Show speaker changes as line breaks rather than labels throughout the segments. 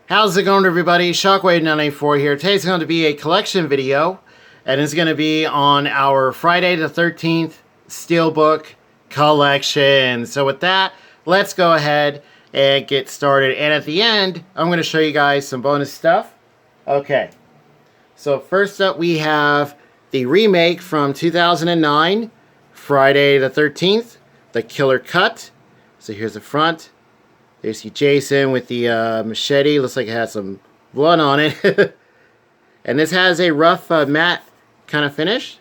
How's it going, everybody? Shockwave994 here. Today's going to be a collection video, and it's going to be on our Friday the 13th Steelbook collection. So with that, let's go ahead and get started. And at the end, I'm going to show you guys some bonus stuff. Okay, so first up we have the remake from 2009, Friday the 13th, the Killer Cut. So here's the front. There you see Jason with the machete. Looks like it has some blood on it. And this has a rough matte kind of finish.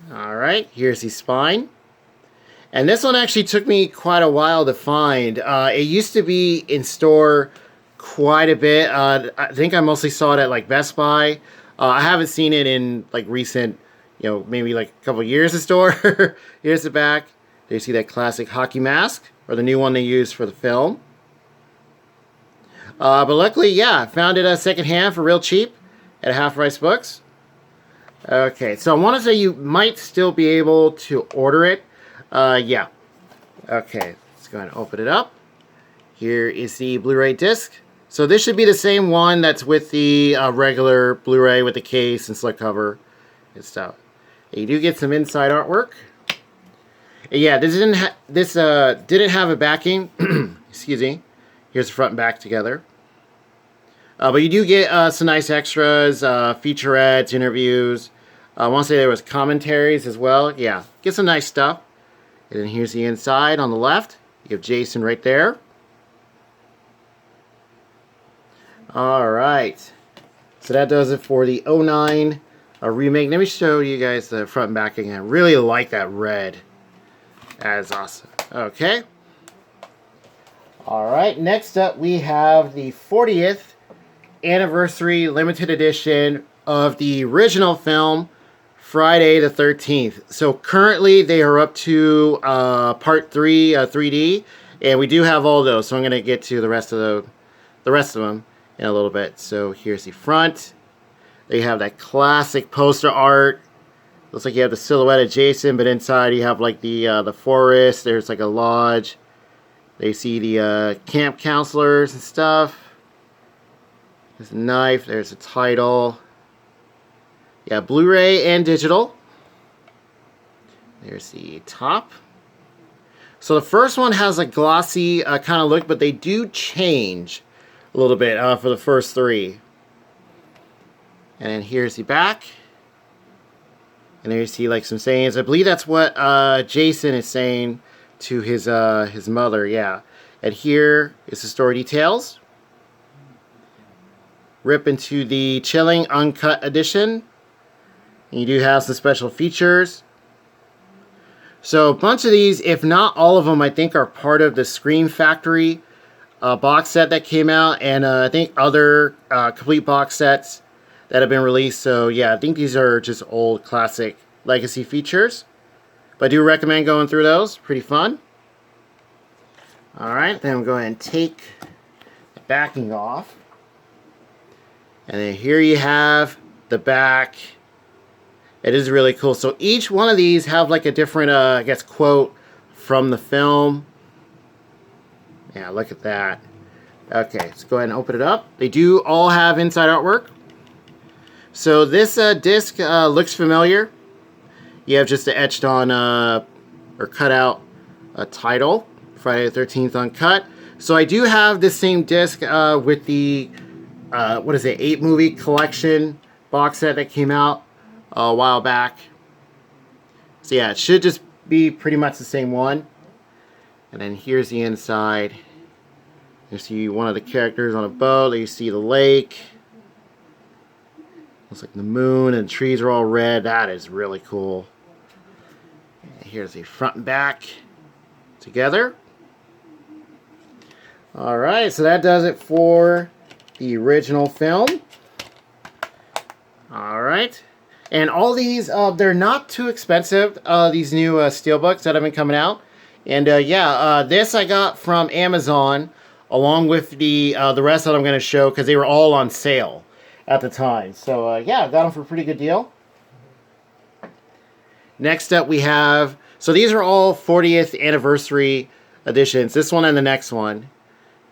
Alright, here's the spine. And this one actually took me quite a while to find. It used to be in store quite a bit. I think I mostly saw it at like Best Buy. I haven't seen it in like recent, maybe like a couple years in store. Here's the back. There you see that classic hockey mask, or the new one they used for the film. But luckily, yeah, I found it secondhand for real cheap at Half Price Books. Okay, so I want to say you might still be able to order it. Yeah. Okay, let's go ahead and open it up. Here is the Blu-ray disc. So this should be the same one that's with the regular Blu-ray with the case and slipcover and stuff. And you do get some inside artwork. Yeah, this didn't have a backing. Excuse me. Here's the front and back together. But you do get some nice extras, featurettes, interviews. I want to say there was commentaries as well. Yeah, get some nice stuff. And then here's the inside on the left. You have Jason right there. All right. So that does it for the 09 remake. Let me show you guys the front and back again. I really like that red. That is awesome. Okay. Alright, next up we have the 40th anniversary limited edition of the original film, Friday the 13th. So currently they are up to part 3, 3D, and we do have all those. So I'm going to get to the rest of them in a little bit. So here's the front. They have that classic poster art. Looks like you have the silhouette of Jason, but inside you have like the forest. There's like a lodge. They see the camp counselors and stuff. There's a knife. There's a title. Yeah, Blu-ray and digital. There's the top. So the first one has a glossy kind of look, but they do change a little bit for the first three. And then here's the back. And there you see like some sayings. I believe that's what Jason is saying to his mother. Yeah. And here is the story details. Rip into the chilling uncut edition. And you do have some special features. So a bunch of these, if not all of them, I think are part of the Scream Factory box set that came out. And I think other complete box sets that have been released. So yeah, I think these are just old classic legacy features, but I do recommend going through those. Pretty fun. Alright, then we'll go ahead and take the backing off, and then here you have the back. It is really cool. So each one of these have like a different I guess quote from the film. Yeah, look at that. Okay, let's go ahead and open it up. They do all have inside artwork. So this disc looks familiar. You have just the etched on or cut out title, Friday the 13th Uncut. So I do have this same disc with the 8 movie collection box set that came out a while back. So yeah, it should just be pretty much the same one. And then here's the inside. You see one of the characters on a boat. You see the lake. Looks like the moon and the trees are all red. That is really cool. And here's the front and back together. Alright, so that does it for the original film. Alright. And all these, they're not too expensive, these new Steelbooks that have been coming out. And this I got from Amazon, along with the rest that I'm going to show, because they were all on sale at the time. So yeah, got them for a pretty good deal. Next up we have, so these are all 40th anniversary editions, this one and the next one.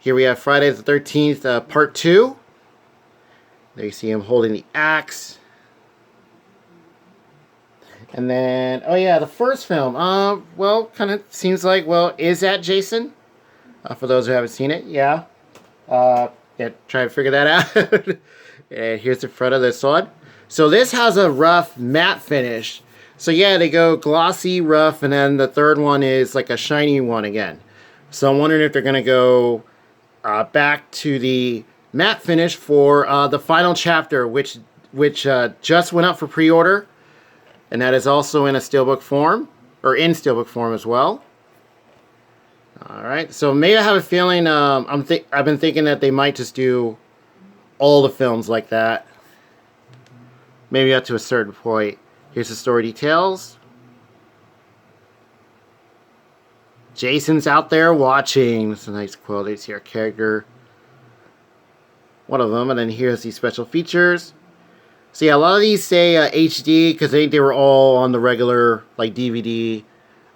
Here we have Friday the 13th, part 2. There you see him holding the axe. And then, oh yeah, the first film. Well, kind of seems like, well, is that Jason? For those who haven't seen it, yeah. Yeah, try to figure that out. And here's the front of the sword. So this has a rough matte finish. So yeah, they go glossy, rough, and then the third one is like a shiny one again. So I'm wondering if they're going to go back to the matte finish for the final chapter, which just went up for pre-order. And that is also in a Steelbook form, or in Steelbook form as well. Alright, so maybe I have a feeling, I've been thinking that they might just do all the films like that. Maybe up to a certain point. Here's the story details. Jason's out there watching. That's a nice quote. You see our character. One of them. And then here's the special features. So yeah, a lot of these say HD because I think they were all on the regular like DVD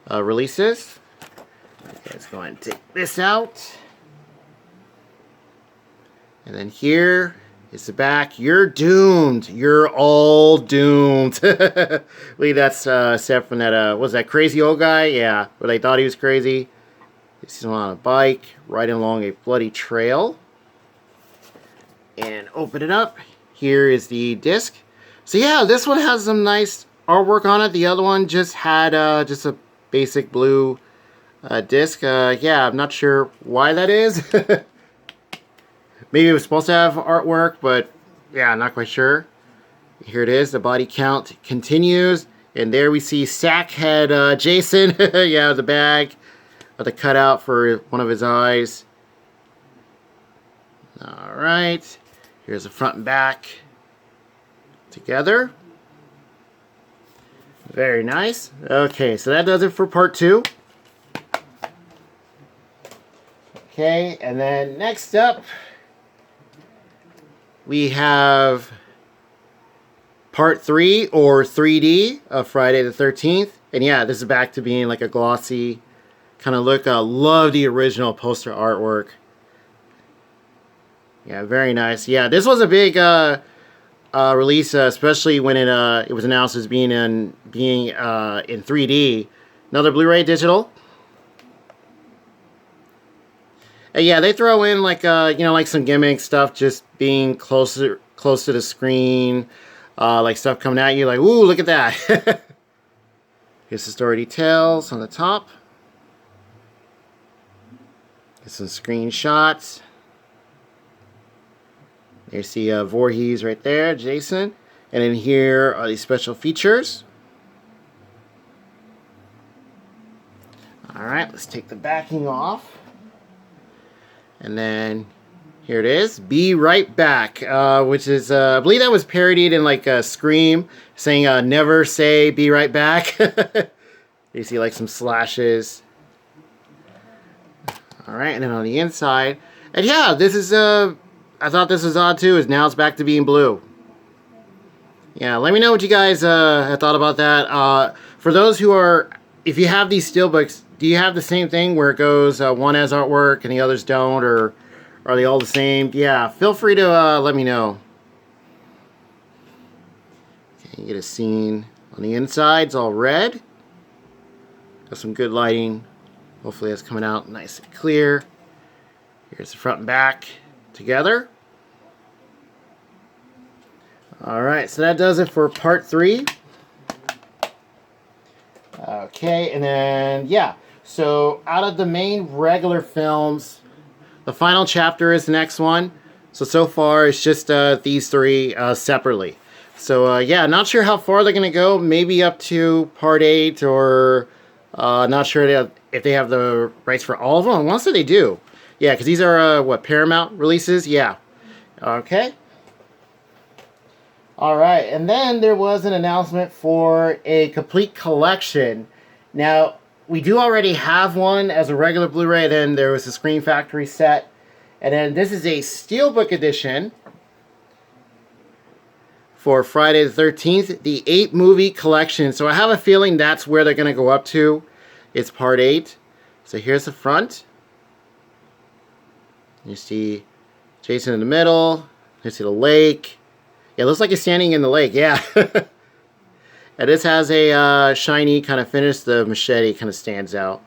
releases. Okay, let's go ahead and take this out. And then here is the back. You're doomed. You're all doomed. Believe that's set from that, was that crazy old guy? Yeah, where they thought he was crazy. He's on a bike, riding along a bloody trail. And open it up. Here is the disc. So yeah, this one has some nice artwork on it. The other one just had just a basic blue disc. Yeah, I'm not sure why that is. Maybe it was supposed to have artwork, but yeah, I'm not quite sure. Here it is. The body count continues. And there we see Sackhead Jason. Yeah, the bag with a cutout for one of his eyes. Alright. Here's the front and back together. Very nice. Okay, so that does it for part 2. Okay, and then next up, we have part 3 or 3D of Friday the 13th. And yeah, this is back to being like a glossy kind of look. I love the original poster artwork. Yeah, very nice. Yeah, this was a big release, especially when it was announced as being in 3D. Another Blu-ray digital. And yeah, they throw in like like some gimmick stuff, just being close to the screen, like stuff coming at you, like ooh, look at that. Here's the story details on the top. Get some screenshots. You see Voorhees right there, Jason. And then here are these special features. Alright, let's take the backing off. And then here it is. Be Right Back. Which is, I believe that was parodied in like Scream. Saying never say be right back. You see like some slashes. Alright, and then on the inside. And yeah, this is I thought this was odd too, is now it's back to being blue. Yeah, let me know what you guys have thought about that. For those who are, if you have these Steelbooks, do you have the same thing where it goes, one has artwork and the others don't, or are they all the same? Yeah, feel free to let me know. Okay, you get a scene on the inside, it's all red. Got some good lighting. Hopefully that's coming out nice and clear. Here's the front and back together. Alright, so that does it for part 3. Okay, and then, yeah. So, out of the main regular films, the final chapter is the next one. So far, it's just these 3 separately. So, yeah, not sure how far they're going to go. Maybe up to part 8, or not sure if they have the rights for all of them. I want to say they do. Yeah, because these are, what, Paramount releases? Yeah. Okay. Alright, and then there was an announcement for a complete collection. Now, we do already have one as a regular Blu-ray, then there was a Scream Factory set. And then this is a Steelbook edition for Friday the 13th, the 8-movie collection. So I have a feeling that's where they're going to go up to. It's part 8. So here's the front. You see Jason in the middle. You see the lake. Yeah, it looks like he's standing in the lake. Yeah. And this has a shiny kind of finish. The machete kind of stands out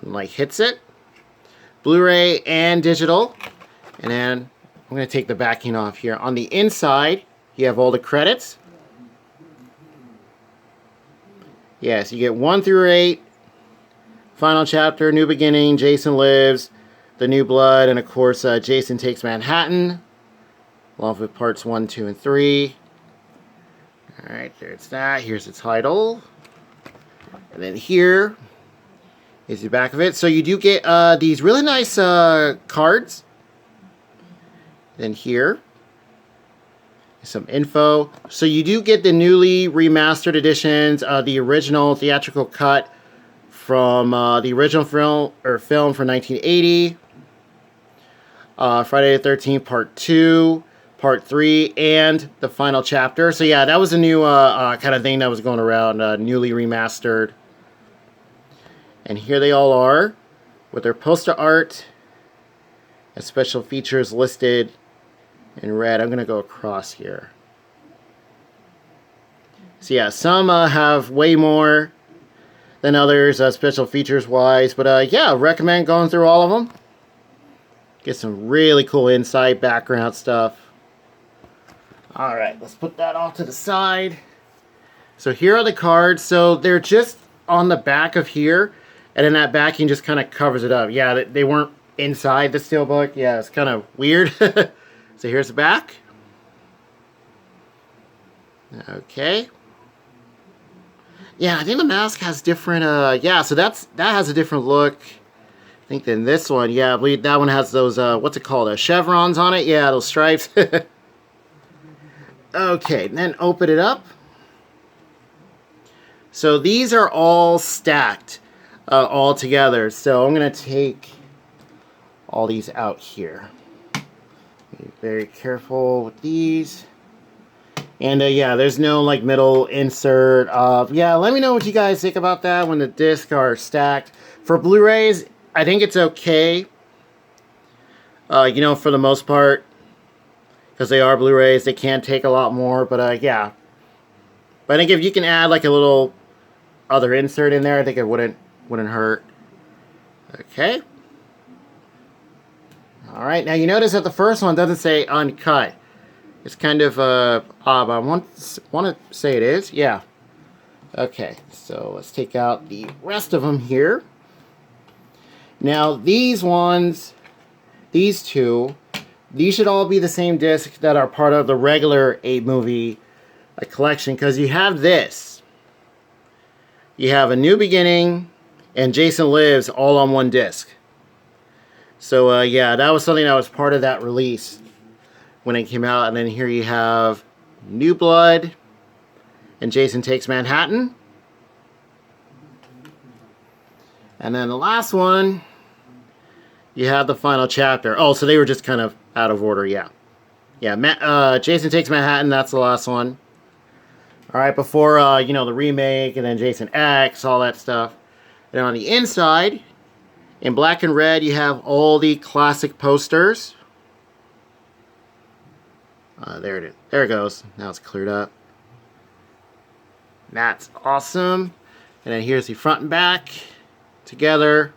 when light hits it. Blu-ray and digital. And then I'm going to take the backing off here. On the inside, you have all the credits. Yes, you get 1 through 8. Final chapter, New Beginning, Jason Lives, The New Blood, and of course, Jason Takes Manhattan, along with parts 1, 2, and 3. Alright, there's that. Here's the title. And then here is the back of it. So you do get these really nice cards. Then here is some info. So you do get the newly remastered editions, the original theatrical cut from the original film from 1980, Friday the 13th Part 2, Part 3, and the final chapter. So yeah, that was a new kind of thing that was going around, newly remastered. And here they all are, with their poster art and special features listed in red. I'm going to go across here. So yeah, some have way more than others, special features wise. But yeah, recommend going through all of them. Get some really cool inside background stuff. Alright, let's put that off to the side. So here are the cards. So they're just on the back of here. And then that backing just kind of covers it up. Yeah, they weren't inside the Steelbook. Yeah, it's kind of weird. So here's the back. Okay. Yeah, I think the mask has different, yeah, so that has a different look, I think, than this one. Yeah, I believe that one has those, what's it called, chevrons on it? Yeah, those stripes. Okay, then open it up. So these are all stacked, all together. So I'm going to take all these out here. Be very careful with these. And yeah, there's no like middle insert. Yeah, let me know what you guys think about that when the discs are stacked. For Blu-rays, I think it's okay. You know, for the most part, because they are Blu-rays, they can take a lot more. But yeah, but I think if you can add like a little other insert in there, I think it wouldn't hurt. Okay. All right. Now you notice that the first one doesn't say uncut. It's kind of odd, but I want to say it is. Yeah. Okay, so let's take out the rest of them here. Now, these ones, these two, these should all be the same disc that are part of the regular 8-movie collection, because you have this. You have A New Beginning and Jason Lives all on one disc. So, yeah, that was something that was part of that release when it came out. And then here you have New Blood and Jason Takes Manhattan. And then the last one, you have the final chapter. Oh, so they were just kind of out of order, yeah. Yeah, Jason Takes Manhattan, that's the last one. Alright, before, you know, the remake, and then Jason X, all that stuff. And on the inside, in black and red, you have all the classic posters. There it is. There it goes. Now it's cleared up. That's awesome. And then here's the front and back together.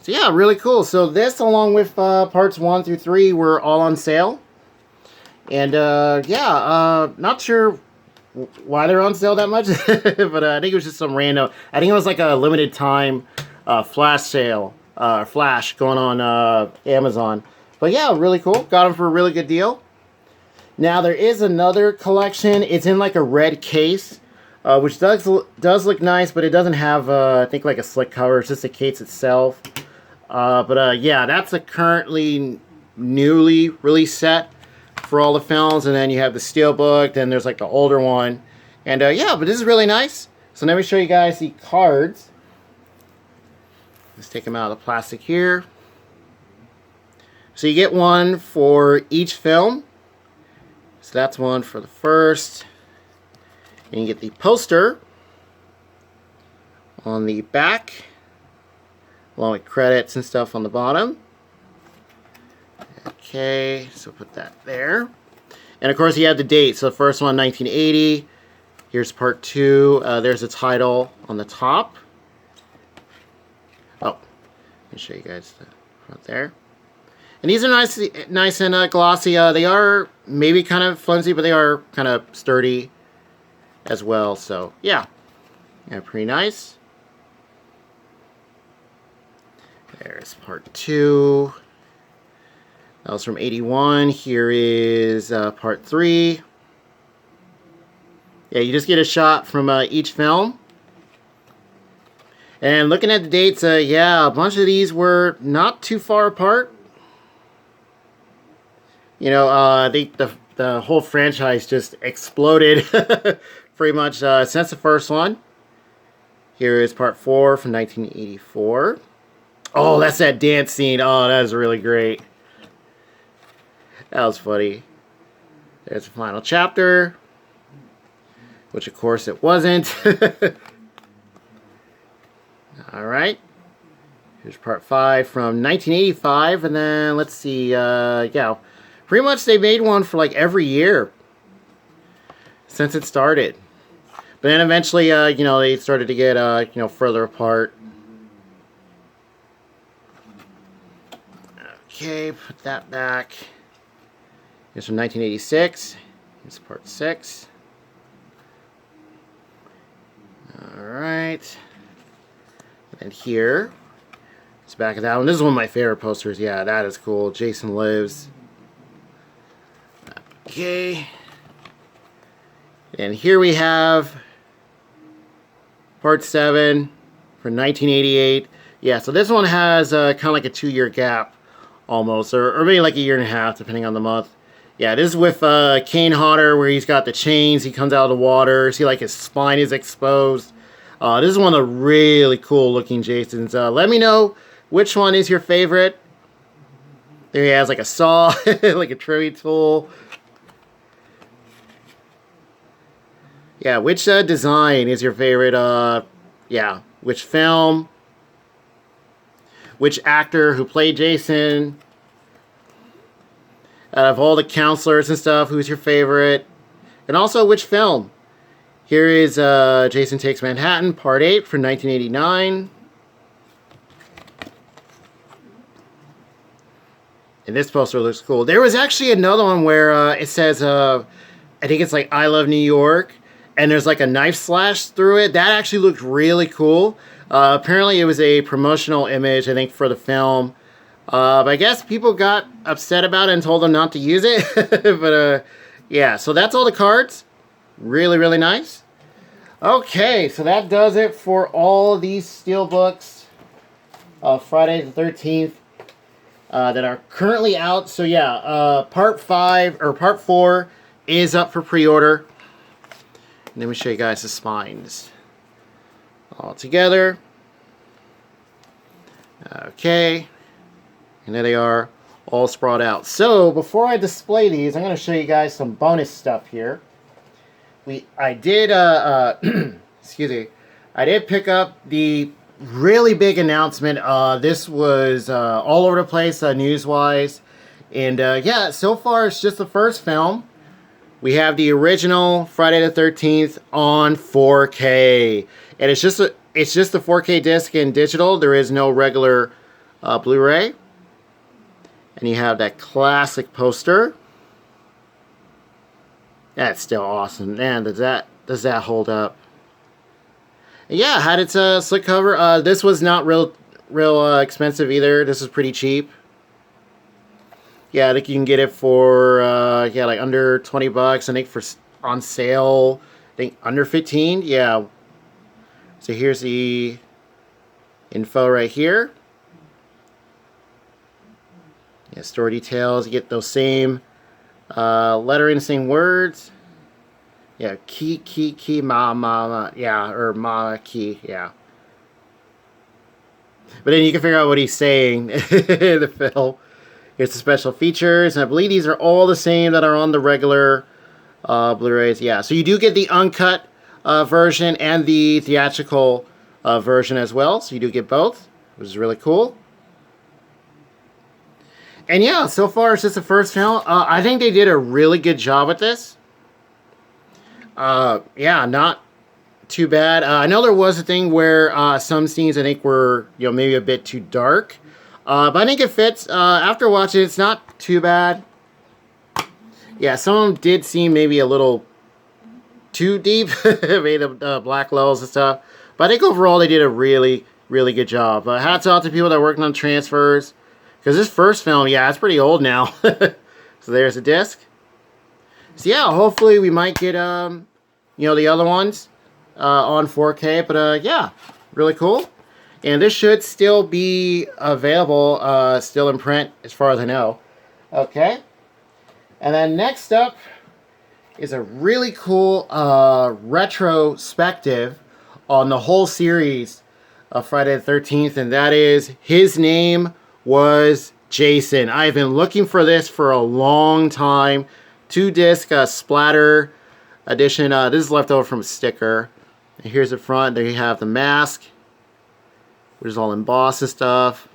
So yeah, really cool. So this, along with parts 1 through 3, were all on sale. And yeah, not sure why they're on sale that much, but I think it was just some random. I think it was like a limited time flash sale, flash going on Amazon. But yeah, really cool. Got them for a really good deal. Now there is another collection. It's in like a red case, which does look nice, but it doesn't have I think like a slick cover. It's just the case itself. But yeah, that's a currently newly released set for all the films. And then you have the Steelbook. Then there's like the older one. And yeah, but this is really nice. So let me show you guys the cards. Let's take them out of the plastic here. So you get one for each film. So that's one for the first. And you get the poster on the back, along with credits and stuff on the bottom. Okay, so put that there. And of course you have the date. So the first one, 1980. Here's part 2. There's a title on the top. Oh, let me show you guys the front there. And these are nice and glossy. They are maybe kind of flimsy, but they are kind of sturdy as well. So yeah, pretty nice. There's part 2. That was from 81. Here is part 3. Yeah, you just get a shot from each film. And looking at the dates, yeah, a bunch of these were not too far apart. You know, the whole franchise just exploded pretty much since the first one. Here is part 4 from 1984. Oh, that's that dance scene. Oh, that is really great. That was funny. There's the final chapter, which of course it wasn't. Alright. Here's part 5 from 1985. And then, let's see, yeah. Pretty much they made one for like every year since it started. But then eventually, you know, they started to get, you know, further apart. Okay, put that back. Here's from 1986. Here's part 6. Alright. And here, it's back of that one. This is one of my favorite posters. Yeah, that is cool. Jason Lives. Okay. And here we have part 7 from 1988. Yeah, so this one has kind of like a 2-year gap almost, or maybe like a year and a half, depending on the month. Yeah, this is with Kane Hodder, where he's got the chains. He comes out of the water. See, like his spine is exposed. This is one of the really cool looking Jasons. Let me know which one is your favorite. There he has like a saw, like a trimming tool. Yeah, which design is your favorite? Yeah, which film? Which actor who played Jason? Out of all the counselors and stuff, who's your favorite? And also, which film? Here is Jason Takes Manhattan, Part 8 from 1989. And this poster looks cool. There was actually another one where it says, I think it's like I Love New York. And there's like a knife slash through it. That actually looked really cool. Apparently it was a promotional image, I think, for the film. But I guess people got upset about it and told them not to use it. But yeah, so that's all the cards. Really, really nice. Okay, so that does it for all these Steelbooks of Friday the 13th that are currently out. So yeah, part 4 is up for pre-order. Let me show you guys the spines all together. Okay, and there they are, all sprawled out. So before I display these, I'm going to show you guys some bonus stuff here. I did excuse me, I did pick up the really big announcement. This was all over the place news-wise, and yeah, so far it's just the first film. We have the original Friday the 13th on 4K, and it's just the 4K disc in digital. There is no regular Blu-ray, and you have that classic poster. That's still awesome, man. Does that hold up? Yeah, had its slick cover. This was not real expensive either. This is pretty cheap. Yeah, I think you can get it for yeah, like under 20 bucks. I think for on sale, I think under 15. Yeah. So here's the info right here. Yeah, store details. You get those same lettering, same words. Yeah, key, ma, yeah, or ma, key, yeah. But then you can figure out what he's saying in the film. Here's the special features, and I believe these are all the same that are on the regular Blu-rays. Yeah, so you do get the uncut version and the theatrical version as well, so you do get both. which is really cool. And yeah, so far it's just the first film. I think they did a really good job with this. Yeah, not too bad. I know there was a thing where some scenes I think were, maybe a bit too dark. But I think it fits. After watching it, it's not too bad. Yeah, some of them did seem maybe a little too deep. Made of black levels and stuff. But I think overall they did a really, really good job. Hats off to people that worked on transfers. Because this first film, yeah, it's pretty old now. So there's a disc. So yeah, hopefully we might get, the other ones on 4K. But yeah, really cool. And this should still be available, still in print, as far as I know. Okay. And then next up is a really cool retrospective on the whole series of Friday the 13th. And that is His Name Was Jason. I've been looking for this for a long time. 2-disc splatter edition. This is left over from a sticker. And here's the front. There you have the mask, which is all embossed and stuff.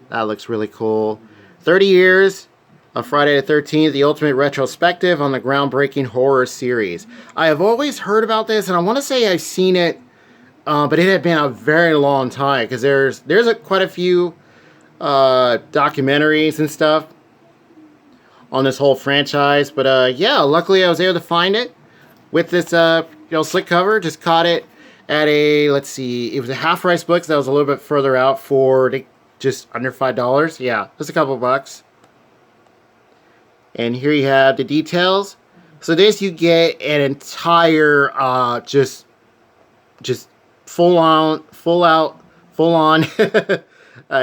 That looks really cool. 30 years of Friday the 13th, the ultimate retrospective on the groundbreaking horror series. I have always heard about this, and I want to say I've seen it, but it had been a very long time, because there's quite a few documentaries and stuff on this whole franchise. But yeah, luckily I was able to find it with this slick cover. Just caught it at a, let's see, it was a Half Price Books that was a little bit further out for just under $5. Yeah, just a couple bucks. And here you have the details. So this, you get an entire just full on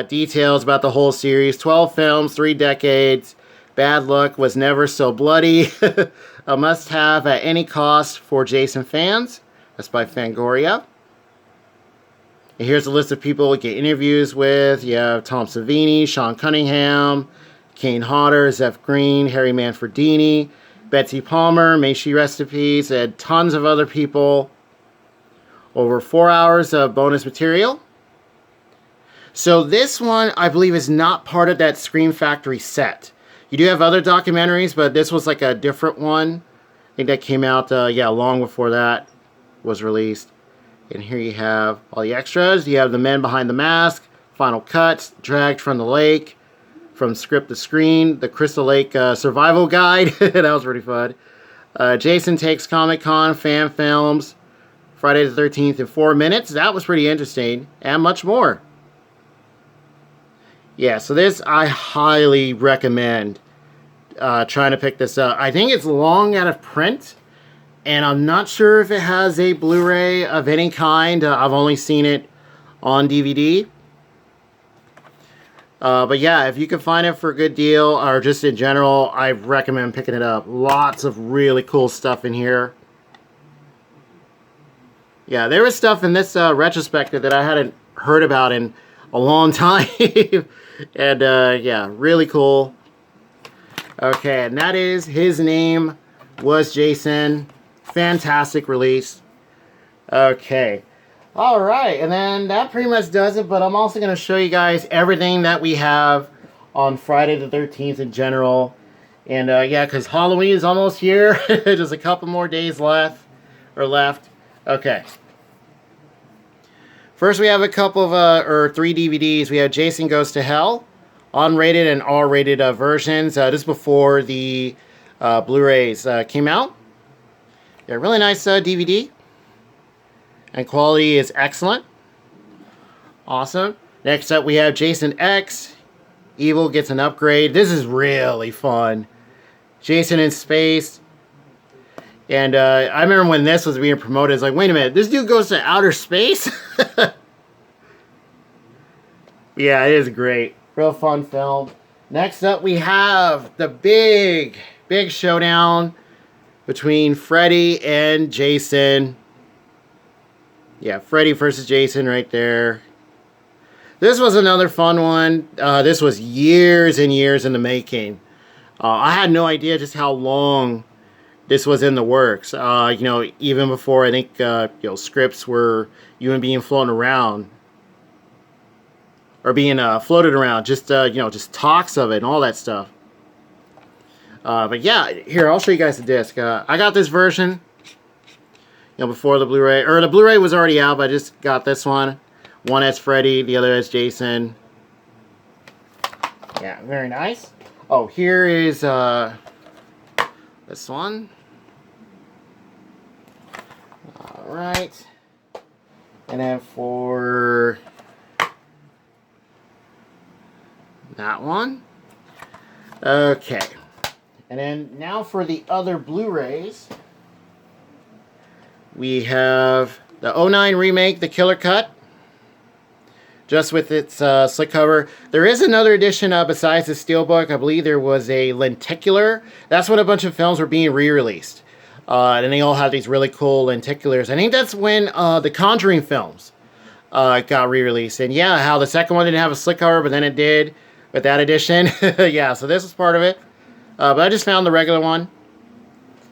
details about the whole series. 12 films, 3 decades. Bad Luck Was Never So Bloody. A must-have at any cost for Jason fans. That's by Fangoria. And here's a list of people we get interviews with. You have Tom Savini, Sean Cunningham, Kane Hodder, Zeph Green, Harry Manfredini, Betsy Palmer, may she rest in peace, and tons of other people. Over 4 hours of bonus material. So this one, I believe, is not part of that Scream Factory set. You do have other documentaries, but this was like a different one. I think that came out, long before that was released. And here you have all the extras. You have The Men Behind the Mask, Final Cuts, Dragged from the Lake, From Script to Screen, The Crystal Lake Survival Guide. That was pretty fun. Jason Takes Comic-Con, Fan Films, Friday the 13th in 4 minutes. That was pretty interesting. And much more. Yeah, so this I highly recommend trying to pick this up. I think it's long out of print, and I'm not sure if it has a Blu-ray of any kind. I've only seen it on DVD. But yeah, if you can find it for a good deal, or just in general, I recommend picking it up. Lots of really cool stuff in here. Yeah, there was stuff in this retrospective that I hadn't heard about in a long time. And yeah, really cool. Okay, and that is His Name Was Jason. Fantastic release. Okay. Alright, and then that pretty much does it, but I'm also going to show you guys everything that we have on Friday the 13th in general. And yeah, because Halloween is almost here. Just a couple more days left. Okay. First, we have a couple of, 3 DVDs. We have Jason Goes to Hell, unrated and R-rated versions. This is before the Blu-rays came out. Yeah, really nice DVD. And quality is excellent. Awesome. Next up, we have Jason X. Evil Gets an Upgrade. This is really fun. Jason in Space. And I remember when this was being promoted, it's like, wait a minute, this dude goes to outer space? Yeah, it is great. Real fun film. Next up, we have the big showdown between Freddy and Jason. Yeah, Freddy versus Jason right there. This was another fun one. This was years and years in the making. I had no idea just how long this was in the works. Even before I think, scripts were even being flown around. or being floated around. Just you know, just talks of it and all that stuff. But yeah, here I'll show you guys the disc. I got this version, you know, before the Blu-ray, or the Blu-ray was already out, but I just got this one. One as Freddy, the other as Jason. Yeah, very nice. Oh, here is this one. All right, and then for that one. Okay. And then now for the other Blu-rays, we have the 09 remake, the Killer Cut, just with its slick cover. There is another edition besides the Steelbook. I believe there was a lenticular. That's when a bunch of films were being re-released. And they all have these really cool lenticulars. I think that's when the Conjuring films got re-released. And yeah, how the second one didn't have a slick cover, but then it did with that edition. Yeah, so this is part of it. But I just found the regular one.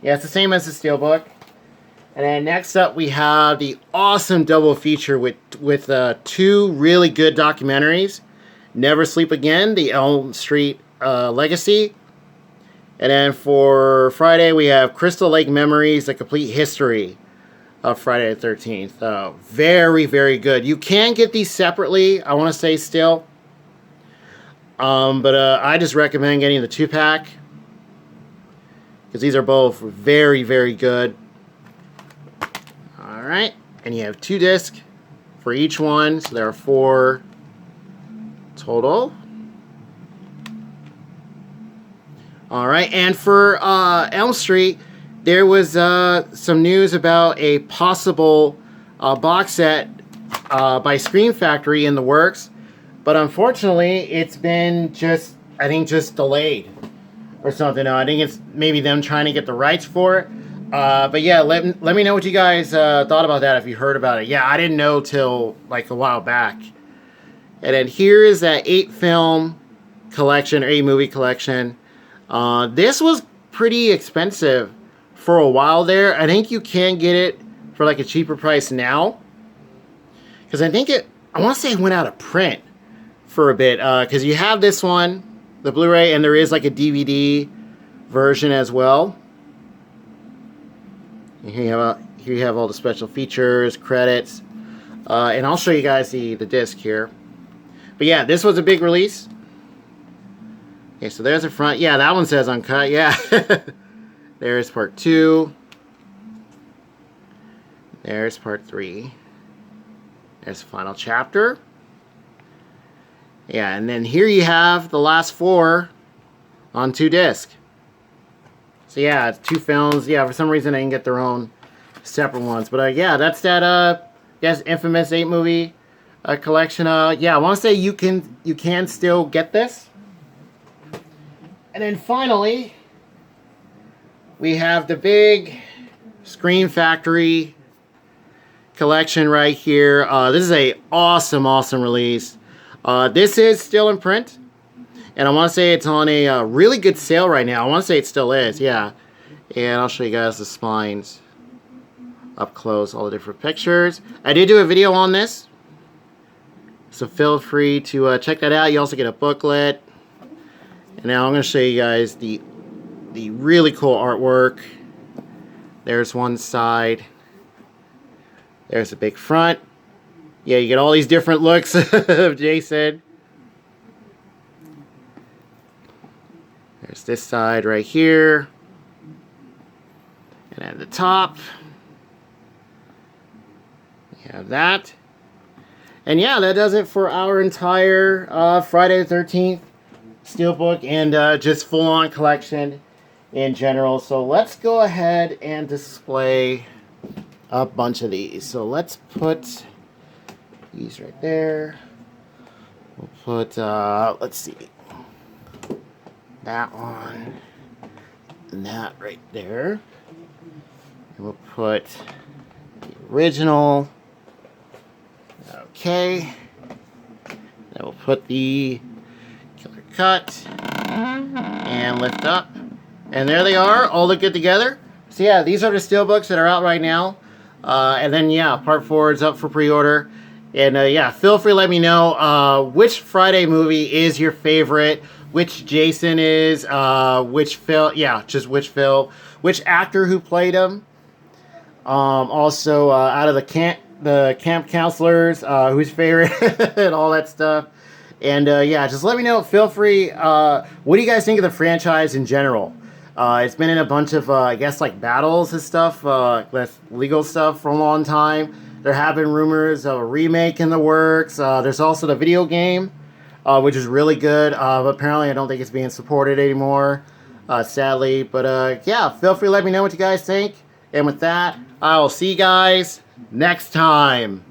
Yeah, it's the same as the Steelbook. And then next up we have the awesome double feature with two really good documentaries. Never Sleep Again, the Elm Street Legacy. And then for Friday we have Crystal Lake Memories, the complete history of Friday the 13th. Very, very good. You can get these separately, I want to say still. But I just recommend getting the 2-pack. Because these are both very, very good. Alright. And you have 2 discs for each one. So there are 4 total. Alright. And for Elm Street, there was some news about a possible box set by Scream Factory in the works. But unfortunately, it's been just, I think, just delayed. Or something. I think it's maybe them trying to get the rights for it. But yeah, let me know what you guys thought about that, if you heard about it. Yeah, I didn't know till like a while back. And then here is that 8-film collection, or 8-movie collection. This was pretty expensive for a while there. I think you can get it for like a cheaper price now. Because I think I want to say it went out of print for a bit. Because you have this one, the Blu-ray, and there is like a DVD version as well. And here you have all the special features, credits, and I'll show you guys the disc here. But yeah, this was a big release. Okay, so there's the front. Yeah, that one says uncut. Yeah, there's part 2. There's part 3. There's the final chapter. Yeah, and then here you have the last 4 on 2 discs. So yeah, it's 2 films. Yeah, for some reason they can get their own separate ones. But yeah, that's that yes, infamous 8-movie collection. Yeah, I want to say you can still get this. And then finally, we have the big Scream Factory collection right here. This is a awesome release. This is still in print, and I want to say it's on a really good sale right now. I want to say it still is, yeah. And I'll show you guys the spines up close, all the different pictures. I did do a video on this, so feel free to check that out. You also get a booklet. And now I'm going to show you guys the really cool artwork. There's one side. There's a big front. Yeah, you get all these different looks of Jason. There's this side right here. And at the top, you have that. And yeah, that does it for our entire Friday the 13th Steelbook and just full-on collection in general. So let's go ahead and display a bunch of these. So let's put these right there. We'll put, let's see, that one and that right there. And we'll put the original. Okay. Then we'll put the Killer Cut and lift up. And there they are, all look good together. So yeah, these are the Steelbooks that are out right now. And then yeah, part 4 is up for pre-order. And yeah, feel free to let me know which Friday movie is your favorite, which Jason is, which Phil, yeah, just which Phil, which actor who played him. Also, out of the camp counselors, who's favorite, and all that stuff. And yeah, just let me know. Feel free. What do you guys think of the franchise in general? It's been in a bunch of, I guess, like battles and stuff, with legal stuff for a long time. There have been rumors of a remake in the works. There's also the video game, which is really good. But apparently, I don't think it's being supported anymore, sadly. But yeah, feel free to let me know what you guys think. And with that, I will see you guys next time.